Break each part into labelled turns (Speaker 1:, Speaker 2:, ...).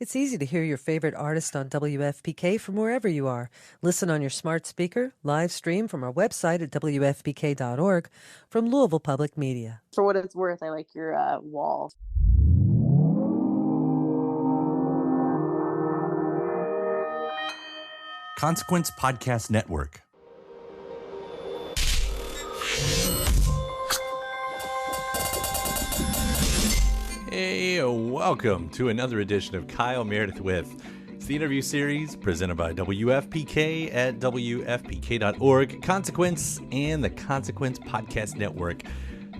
Speaker 1: It's easy to hear your favorite artist on WFPK from wherever you are. Listen on your smart speaker, live stream from our website at WFPK.org from Louisville Public Media.
Speaker 2: For what it's worth, I like your wall.
Speaker 3: Consequence Podcast Network. Hey, welcome to another edition of Kyle Meredith With. It's the interview series presented by WFPK at WFPK.org, Consequence, and the Consequence Podcast Network.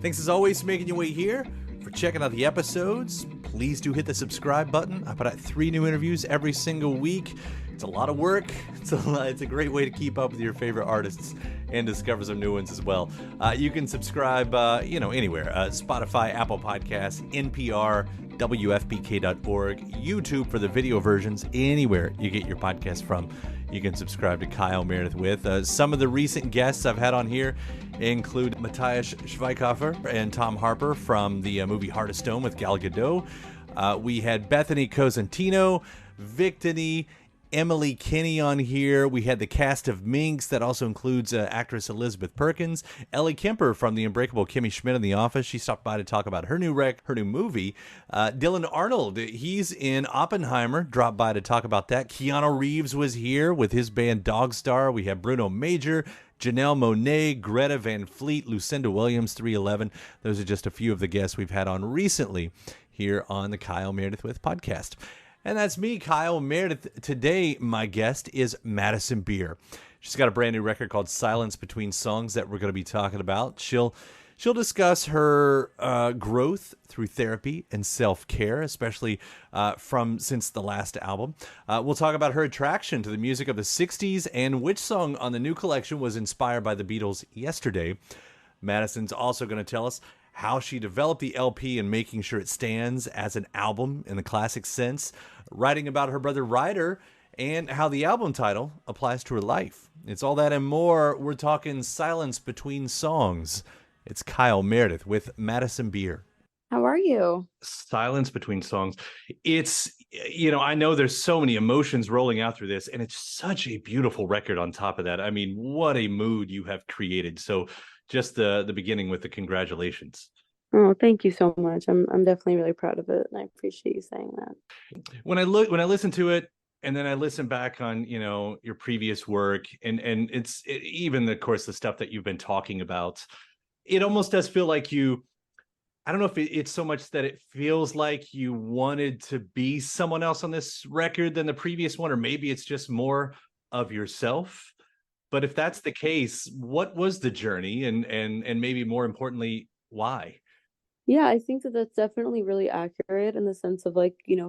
Speaker 3: Thanks as always for making your way here, for checking out the episodes. Please do hit the subscribe button. I put out 3 new interviews every single week. It's a lot of work. It's a great way to keep up with your favorite artists and discover some new ones as well. You can subscribe, anywhere. Spotify, Apple Podcasts, NPR, WFPK.org, YouTube for the video versions, anywhere you get your podcast from. You can subscribe to Kyle Meredith With. Some of the recent guests I've had on here include Matthias Schweikhofer and Tom Harper from the movie Heart of Stone with Gal Gadot. We had Bethany Cosentino, Victony, Emily Kinney on here. We had the cast of Minx that also includes actress Elizabeth Perkins, Ellie Kemper from the Unbreakable Kimmy Schmidt in The Office. She stopped by to talk about her new movie. Dylan Arnold, he's in Oppenheimer, dropped by to talk about that. Keanu Reeves was here with his band Dogstar. We have Bruno Major, Janelle Monáe, Greta Van Fleet, Lucinda Williams, 311. Those are just a few of the guests we've had on recently here on the Kyle Meredith With podcast. And that's me, Kyle Meredith. Today, my guest is Madison Beer. She's got a brand new record called Silence Between Songs that we're going to be talking about. She'll discuss her growth through therapy and self-care, especially since the last album. We'll talk about her attraction to the music of the 60s and which song on the new collection was inspired by the Beatles yesterday. Madison's also going to tell us how she developed the LP and making sure it stands as an album in the classic sense, writing about her brother Ryder, and how the album title applies to her life. It's all that and more. We're talking Silence Between Songs. It's Kyle Meredith with Madison Beer.
Speaker 2: How are you?
Speaker 3: Silence Between Songs. It's, I know there's so many emotions rolling out through this, and it's such a beautiful record on top of that. I mean, what a mood you have created. So just the beginning with the congratulations.
Speaker 2: Oh, thank you so much. I'm definitely really proud of it, and I appreciate you saying that.
Speaker 3: When I listen to it, and then I listen back on your previous work, and even of course the stuff that you've been talking about, it almost does feel like you. I don't know if it's so much that it feels like you wanted to be someone else on this record than the previous one, or maybe it's just more of yourself. But if that's the case, what was the journey, and maybe more importantly, why?
Speaker 2: Yeah, I think that that's definitely really accurate in the sense of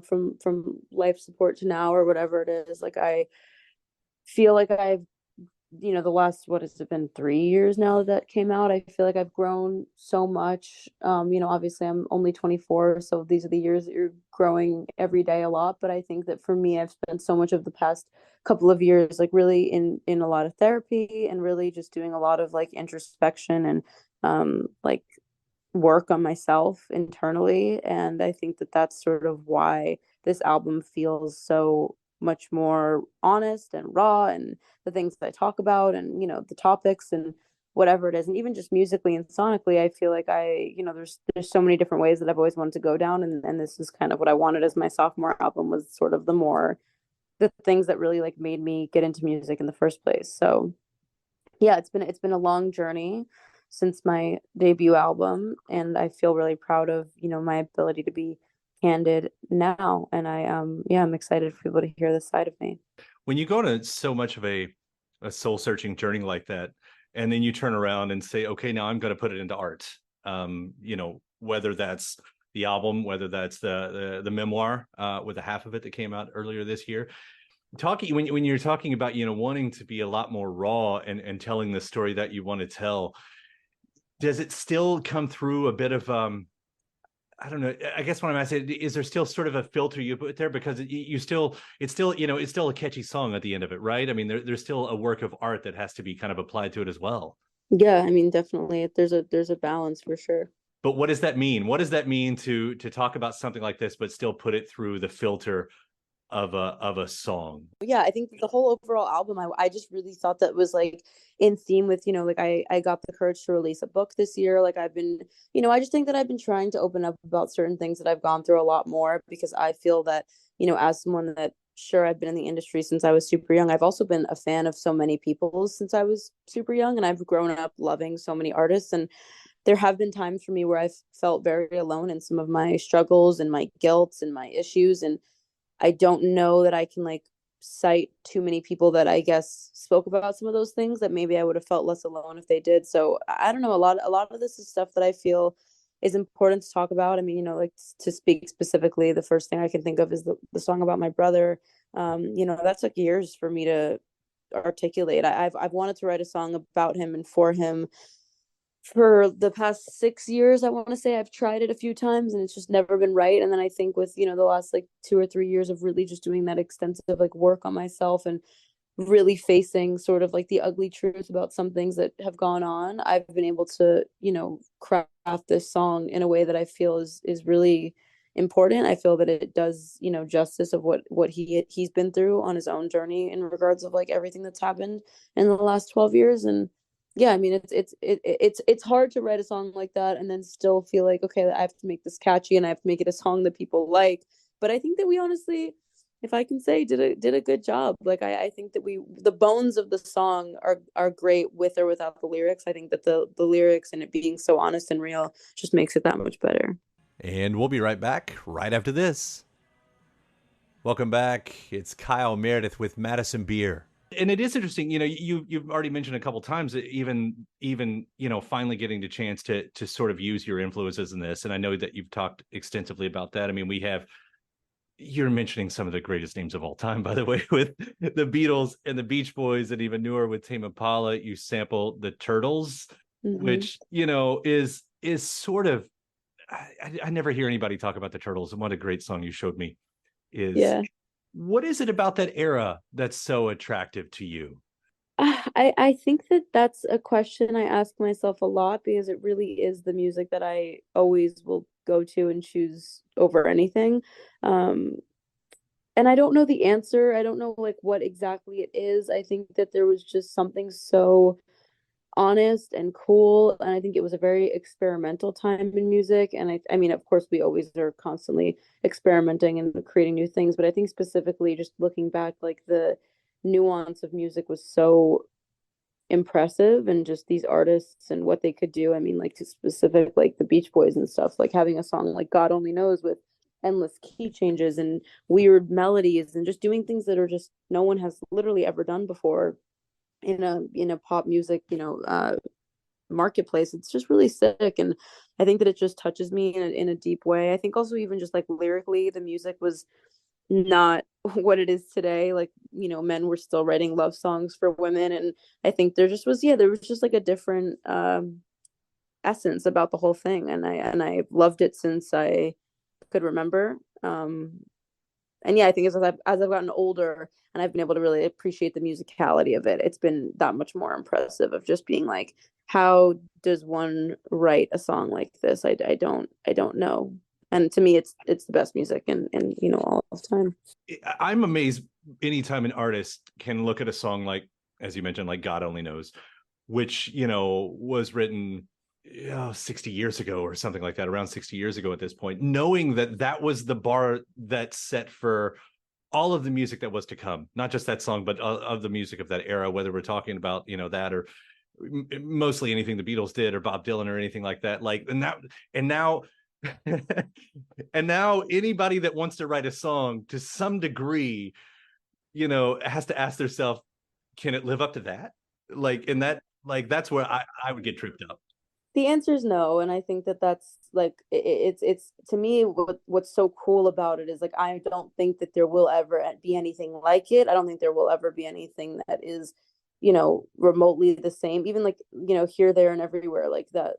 Speaker 2: from life support to now or whatever it is. Like I feel like I've the last, what has it been, 3 years now that came out. I feel like I've grown so much. Obviously I'm only 24, so these are the years that you're growing every day a lot. But I think that for me, I've spent so much of the past couple of years like really in a lot of therapy and really just doing a lot of like introspection and like work on myself internally. And I think that that's sort of why this album feels so much more honest and raw, and the things that I talk about, and the topics and whatever it is, and even just musically and sonically, I feel like there's so many different ways that I've always wanted to go down, and this is kind of what I wanted as my sophomore album, was sort of the things that really like made me get into music in the first place. So yeah, it's been a long journey since my debut album, and I feel really proud of my ability to be candid now. And I'm excited for people to hear this side of me.
Speaker 3: When you go to so much of a soul searching journey like that, and then you turn around and say, okay, now I'm going to put it into art, whether that's the album, whether that's the memoir with the half of it that came out earlier this year, when you're talking about wanting to be a lot more raw and telling the story that you want to tell, does it still come through a bit of I don't know. I guess what I'm asking, is there still sort of a filter you put there, because it's still a catchy song at the end of it, right? I mean, there's still a work of art that has to be kind of applied to it as well.
Speaker 2: Yeah, I mean, definitely there's a balance for sure.
Speaker 3: But what does that mean? What does that mean to talk about something like this, but still put it through the filter of a song.
Speaker 2: Yeah, I think the whole overall album, I just really thought that was like in theme with, like I got the courage to release a book this year. Like I've been, I just think that I've been trying to open up about certain things that I've gone through a lot more, because I feel that, as someone that, sure, I've been in the industry since I was super young. I've also been a fan of so many people since I was super young, and I've grown up loving so many artists. And there have been times for me where I've felt very alone in some of my struggles and my guilt and my issues. And I don't know that I can like cite too many people that I guess spoke about some of those things that maybe I would have felt less alone if they did. So I don't know. A lot of this is stuff that I feel is important to talk about. I mean, like to speak specifically, the first thing I can think of is the song about my brother. That took years for me to articulate. I've wanted to write a song about him and for him for the past 6 years. I want to say I've tried it a few times and it's just never been right. And then I think with, the last like 2 or 3 years of really just doing that extensive like work on myself and really facing sort of like the ugly truth about some things that have gone on, I've been able to, craft this song in a way that I feel is really important. I feel that it does, justice of what he's been through on his own journey in regards of like everything that's happened in the last 12 years. And yeah, I mean, it's hard to write a song like that and then still feel like, okay, I have to make this catchy and I have to make it a song that people like. But I think that we honestly, if I can say, did a good job. Like I think that the bones of the song are great with or without the lyrics. I think that the lyrics and it being so honest and real just makes it that much better.
Speaker 3: And we'll be right back right after this. Welcome back. It's Kyle Meredith with Madison Beer. And it is interesting, you've already mentioned a couple times that even finally getting the chance to sort of use your influences in this. And I know that you've talked extensively about that. I mean, you're mentioning some of the greatest names of all time, by the way, with the Beatles and the Beach Boys, and even newer with Tame Impala. You sample the Turtles, which, is sort of, I never hear anybody talk about the Turtles. And what a great song you showed me is.
Speaker 2: Yeah.
Speaker 3: What is it about that era that's so attractive to you?
Speaker 2: I think that that's a question I ask myself a lot, because it really is the music that I always will go to and choose over anything. And I don't know the answer. I don't know like what exactly it is. I think that there was just something so honest and cool, and I think it was a very experimental time in music. And I mean, of course we always are constantly experimenting and creating new things, but I think specifically just looking back, like the nuance of music was so impressive, and just these artists and what they could do. I mean, like to specific like the Beach Boys and stuff, like having a song like God Only Knows with endless key changes and weird melodies and just doing things that are just no one has literally ever done before in a pop music marketplace. It's just really sick, and I think that it just touches me in a deep way. I think also even just like lyrically the music was not what it is today. Like, men were still writing love songs for women, and I think there was just like a different essence about the whole thing, and I loved it since I could remember. And yeah, I think as I've gotten older and I've been able to really appreciate the musicality of it, it's been that much more impressive of just being like, how does one write a song like this? I don't know. And to me, it's the best music in all of time.
Speaker 3: I'm amazed anytime an artist can look at a song like, as you mentioned, like God Only Knows, which, was written 60 years ago or something like that, around 60 years ago at this point, knowing that was the bar that's set for all of the music that was to come, not just that song, but of the music of that era, whether we're talking about, that or mostly anything the Beatles did or Bob Dylan or anything like that. Like, and now and now anybody that wants to write a song to some degree, has to ask themselves, can it live up to that? That's where I would get tripped up.
Speaker 2: The answer is no, and I think that that's like it's to me what's so cool about it is like I don't think that there will ever be anything like it. I don't think there will ever be anything that is, remotely the same. Even like, Here, There, and Everywhere, like that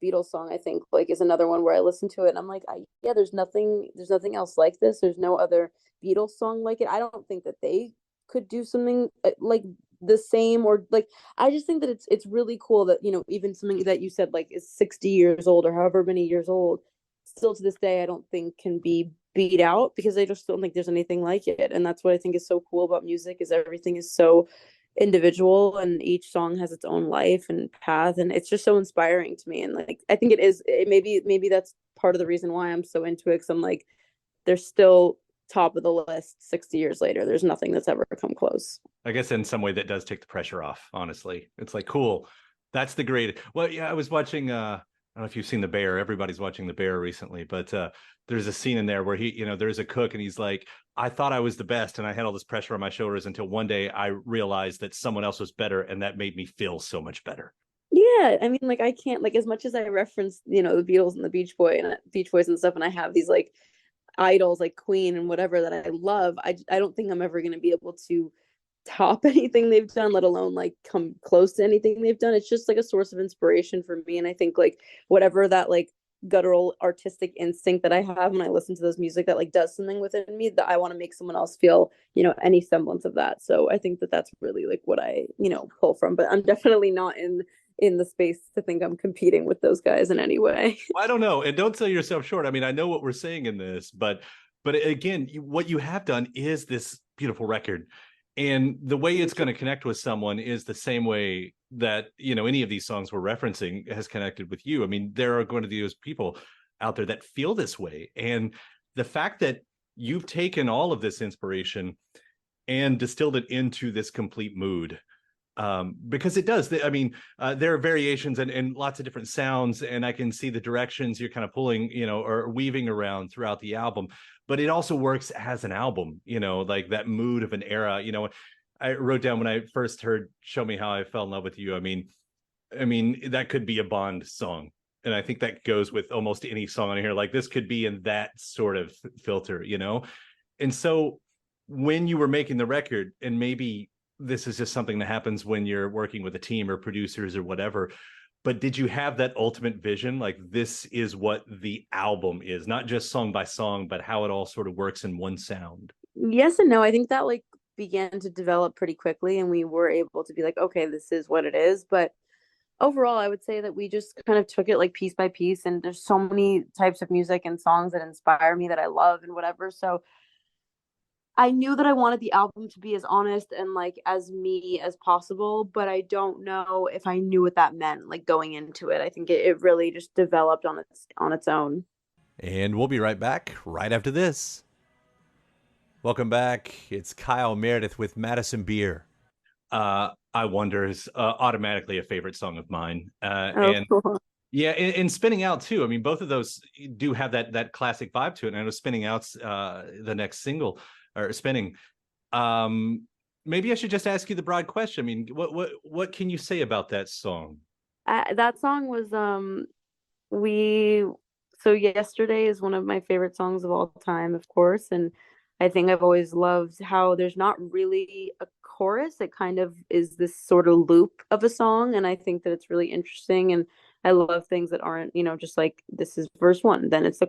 Speaker 2: Beatles song, I think like is another one where I listen to it and I'm like, there's nothing else like this. There's no other Beatles song like it. I don't think that they could do something like the same, or like I just think that it's really cool that even something that you said like is 60 years old or however many years old, still to this day I don't think can be beat out, because I just don't think there's anything like it. And that's what I think is so cool about music, is everything is so individual and each song has its own life and path, and it's just so inspiring to me. And like I think maybe that's part of the reason why I'm so into it, because I'm like, they're still top of the list 60 years later. There's nothing that's ever come close.
Speaker 3: I guess in some way that does take the pressure off, honestly. It's like, cool. That's the great. Well, yeah, I was watching I don't know if you've seen The Bear. Everybody's watching The Bear recently, but there's a scene in there where there's a cook and he's like, I thought I was the best and I had all this pressure on my shoulders until one day I realized that someone else was better, and that made me feel so much better.
Speaker 2: Yeah, I mean, like I can't, like, as much as I reference, the Beatles and the Beach Boys and stuff, and I have these like idols like Queen and whatever that I love, I don't think I'm ever going to be able to top anything they've done, let alone like come close to anything they've done. It's just like a source of inspiration for me. And I think like whatever that like guttural artistic instinct that I have when I listen to those music, that like does something within me, that I want to make someone else feel, any semblance of that. So I think that that's really like what I, pull from. But I'm definitely not in the space to think I'm competing with those guys in any way.
Speaker 3: I don't know. And don't sell yourself short. I mean, I know what we're saying in this, but again, what you have done is this beautiful record. And the way it's going to connect with someone is the same way that, any of these songs we're referencing has connected with you. I mean, there are going to be those people out there that feel this way. And the fact that you've taken all of this inspiration and distilled it into this complete mood, because it does. I mean, there are variations and lots of different sounds, and I can see the directions you're kind of pulling, or weaving around throughout the album. But it also works as an album, like that mood of an era. I wrote down when I first heard "Show Me How I Fell in Love with You." I mean, that could be a Bond song, and I think that goes with almost any song on here. Like this could be in that sort of filter, And so when you were making the record, and maybe this is just something that happens when you're working with a team or producers or whatever, but did you have that ultimate vision? Like, this is what the album is, not just song by song, but how it all sort of works in one sound?
Speaker 2: Yes and no. I think that like began to develop pretty quickly, and we were able to be like, okay, this is what it is. But overall, I would say that we just kind of took it like piece by piece, and there's so many types of music and songs that inspire me that I love and whatever. So I knew that I wanted the album to be as honest and like as me as possible, but I don't know if I knew what that meant like going into it. I think it really just developed on its own.
Speaker 3: And we'll be right back right after this. Welcome back. It's Kyle Meredith with Madison Beer. I Wonder is automatically a favorite song of mine. And
Speaker 2: cool.
Speaker 3: Yeah, and Spinning Out too. I mean, both of those do have that classic vibe to it. And I know Spinning Out's the next single, or Spinning. Maybe I should just ask you the broad question. I mean, what can you say about that song?
Speaker 2: That song was so Yesterday is one of my favorite songs of all time, of course, and I think I've always loved how there's not really a chorus. It kind of is this sort of loop of a song, and I think that it's really interesting. And I love things that aren't, just like this is verse one, then it's the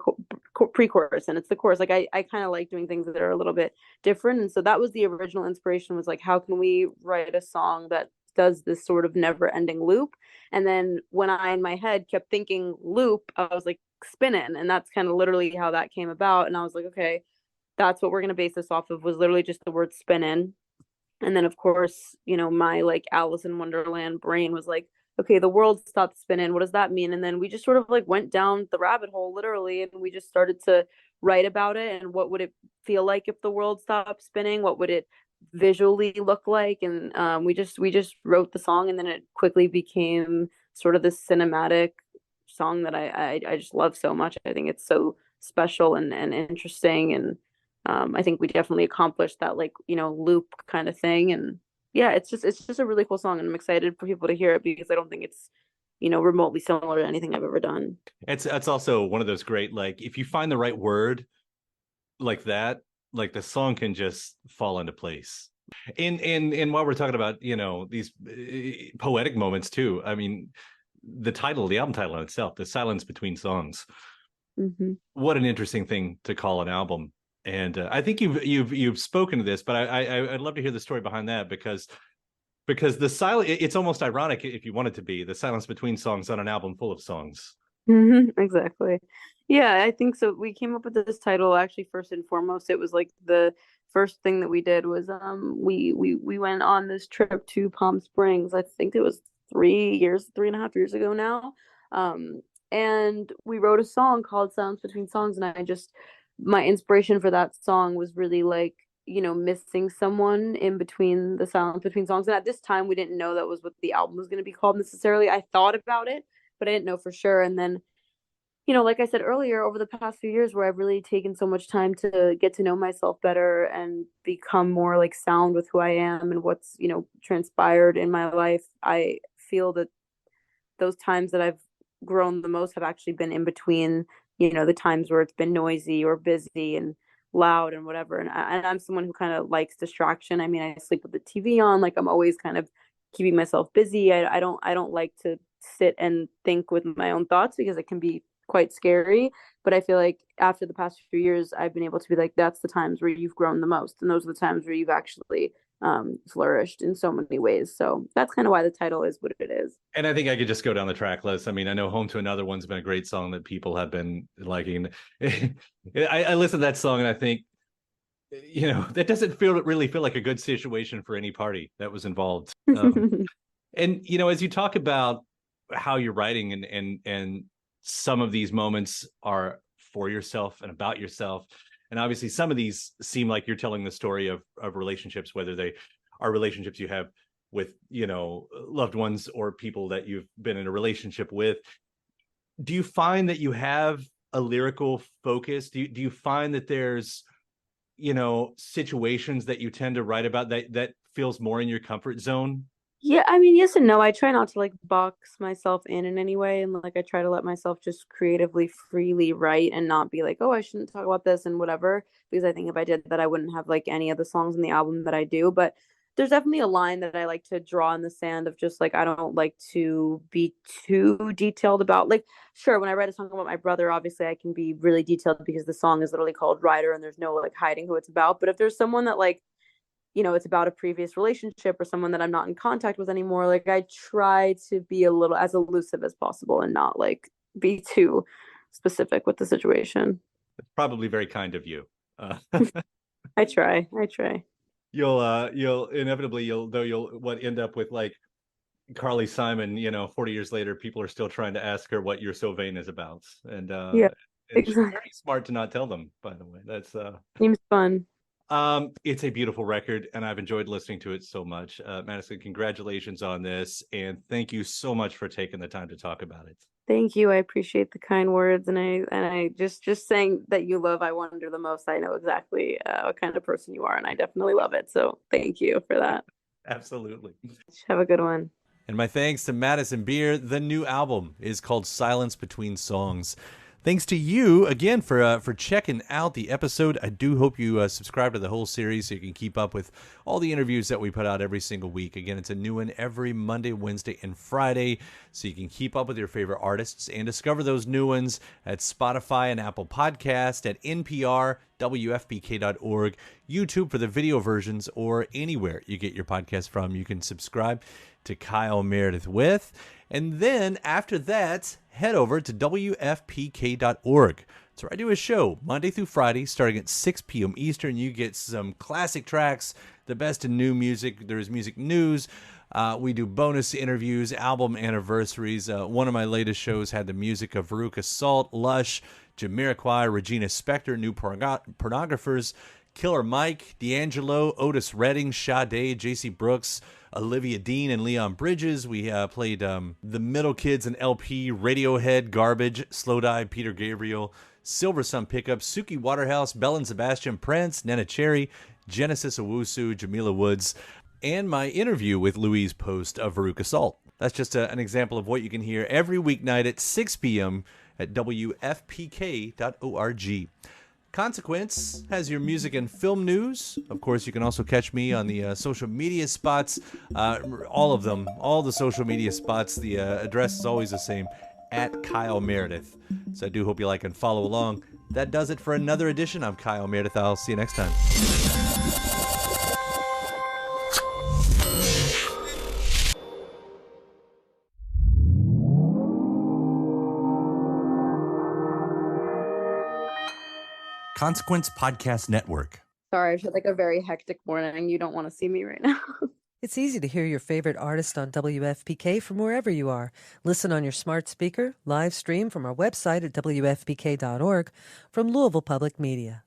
Speaker 2: pre-chorus, and it's the chorus. Like I kind of like doing things that are a little bit different. And so that was the original inspiration, was like, how can we write a song that does this sort of never-ending loop? And then when I, in my head, kept thinking loop, I was like, spinning. And that's kind of literally how that came about. And I was like, okay, that's what we're going to base this off of, was literally just the word spinning. And then, of course, my like Alice in Wonderland brain was like, okay, the world stopped spinning. What does that mean? And then we just sort of like went down the rabbit hole, literally, and we just started to write about it. And what would it feel like if the world stopped spinning? What would it visually look like? And we just wrote the song, and then it quickly became sort of this cinematic song that I just love so much. I think it's so special and interesting. And I think we definitely accomplished that, like, loop kind of thing. And yeah, it's just a really cool song, and I'm excited for people to hear it, because I don't think it's, remotely similar to anything I've ever done.
Speaker 3: It's also one of those great, like, if you find the right word like that, like the song can just fall into place. And while we're talking about, these poetic moments too, I mean, the album title in itself, The Silence Between Songs.
Speaker 2: Mm-hmm.
Speaker 3: What an interesting thing to call an album. And I think you've spoken to this, but I'd love to hear the story behind that, because the silence, it's almost ironic, if you want it to be, the silence between songs on an album full of songs.
Speaker 2: Mm-hmm. Exactly. Yeah, I think so. We came up with this title actually first and foremost. It was like the first thing that we did was we went on this trip to Palm Springs. I think it was 3.5 years ago now. Um and we wrote a song called Silence Between Songs, and I just my inspiration for that song was really like, missing someone in between the silence between songs. And at this time we didn't know that was what the album was going to be called necessarily. I thought about it, but I didn't know for sure. And then like I said earlier, over the past few years where I've really taken so much time to get to know myself better and become more like sound with who I am and what's, transpired in my life, I feel that those times that I've grown the most have actually been in between, the times where it's been noisy or busy and loud and whatever. And I'm someone who kind of likes distraction. I mean, I sleep with the TV on, like I'm always kind of keeping myself busy. I don't like to sit and think with my own thoughts because it can be quite scary. But I feel like after the past few years, I've been able to be like, that's the times where you've grown the most. And those are the times where you've actually flourished in so many ways. So that's kind of why the title is what it is.
Speaker 3: And I think I could just go down the track list. I mean, I know Home to Another One's been a great song that people have been liking. I listen to that song and I think, that doesn't really feel like a good situation for any party that was involved. And, as you talk about how you're writing and some of these moments are for yourself and about yourself. And obviously some of these seem like you're telling the story of relationships, whether they are relationships you have with, loved ones or people that you've been in a relationship with. Do you find that you have a lyrical focus? Do you find that there's, situations that you tend to write about that feels more in your comfort zone?
Speaker 2: Yeah, I mean, yes and no. I try not to like box myself in any way, and like I try to let myself just creatively freely write and not be like, oh, I shouldn't talk about this and whatever, because I think if I did that, I wouldn't have like any of the songs in the album that I do. But there's definitely a line that I like to draw in the sand of just like I don't like to be too detailed about like sure, when I write a song about my brother, obviously I can be really detailed because the song is literally called Ryder and there's no like hiding who it's about. But if there's someone that like it's about a previous relationship or someone that I'm not in contact with anymore, like I try to be a little as elusive as possible and not like be too specific with the situation.
Speaker 3: It's probably very kind of you.
Speaker 2: I try.
Speaker 3: You'll inevitably what end up with like Carly Simon, 40 years later, people are still trying to ask her what You're So Vain is about. And
Speaker 2: Yeah,
Speaker 3: and she's
Speaker 2: exactly.
Speaker 3: very smart to not tell them, by the way. That's
Speaker 2: Seems fun.
Speaker 3: it's a beautiful record, and I've enjoyed listening to it so much. Madison, congratulations on this, and thank you so much for taking the time to talk about it.
Speaker 2: Thank you. I appreciate the kind words, and I just saying that you love I Wonder the Most. I know exactly what kind of person you are, and I definitely love it. So thank you for that.
Speaker 3: Absolutely.
Speaker 2: Have a good one.
Speaker 3: And my thanks to Madison Beer. The new album is called Silence Between Songs. Thanks to you again for checking out the episode. I do hope you subscribe to the whole series so you can keep up with all the interviews that we put out every single week. Again, it's a new one every Monday, Wednesday, and Friday, so you can keep up with your favorite artists and discover those new ones at Spotify and Apple Podcast, at NPR, WFPK.org, YouTube for the video versions, or anywhere you get your podcast from. You can subscribe to Kyle Meredith with. And then after that, head over to WFPK.org. So I do a show Monday through Friday starting at 6 p.m. Eastern. You get some classic tracks, the best in new music. There's music news. We do bonus interviews, album anniversaries. One of my latest shows had the music of Veruca Salt, Lush, Jamiroquai, Regina Spektor, New Pornographers, Killer Mike, D'Angelo, Otis Redding, Sade, J.C. Brooks, Olivia Dean, and Leon Bridges. We played The Middle Kids and LP, Radiohead, Garbage, Slowdive, Peter Gabriel, Silver Sun Pickup, Suki Waterhouse, Bell and Sebastian, Prince, Nena Cherry, Genesis Owusu, Jamila Woods, and my interview with Louise Post of Veruca Salt. That's just an example of what you can hear every weeknight at 6 p.m. at WFPK.org. Consequence has your music and film news. Of course, you can also catch me on the social media spots, all of them, all the social media spots. The address is always the same, at Kyle Meredith. So I do hope you like and follow along. That does it for another edition. I'm Kyle Meredith. I'll see you next time. Consequence Podcast Network.
Speaker 2: Sorry, I've had like a very hectic morning. You don't want to see me right now.
Speaker 1: It's easy to hear your favorite artist on WFPK from wherever you are. Listen on your smart speaker, live stream from our website at WFPK.org, from Louisville Public Media.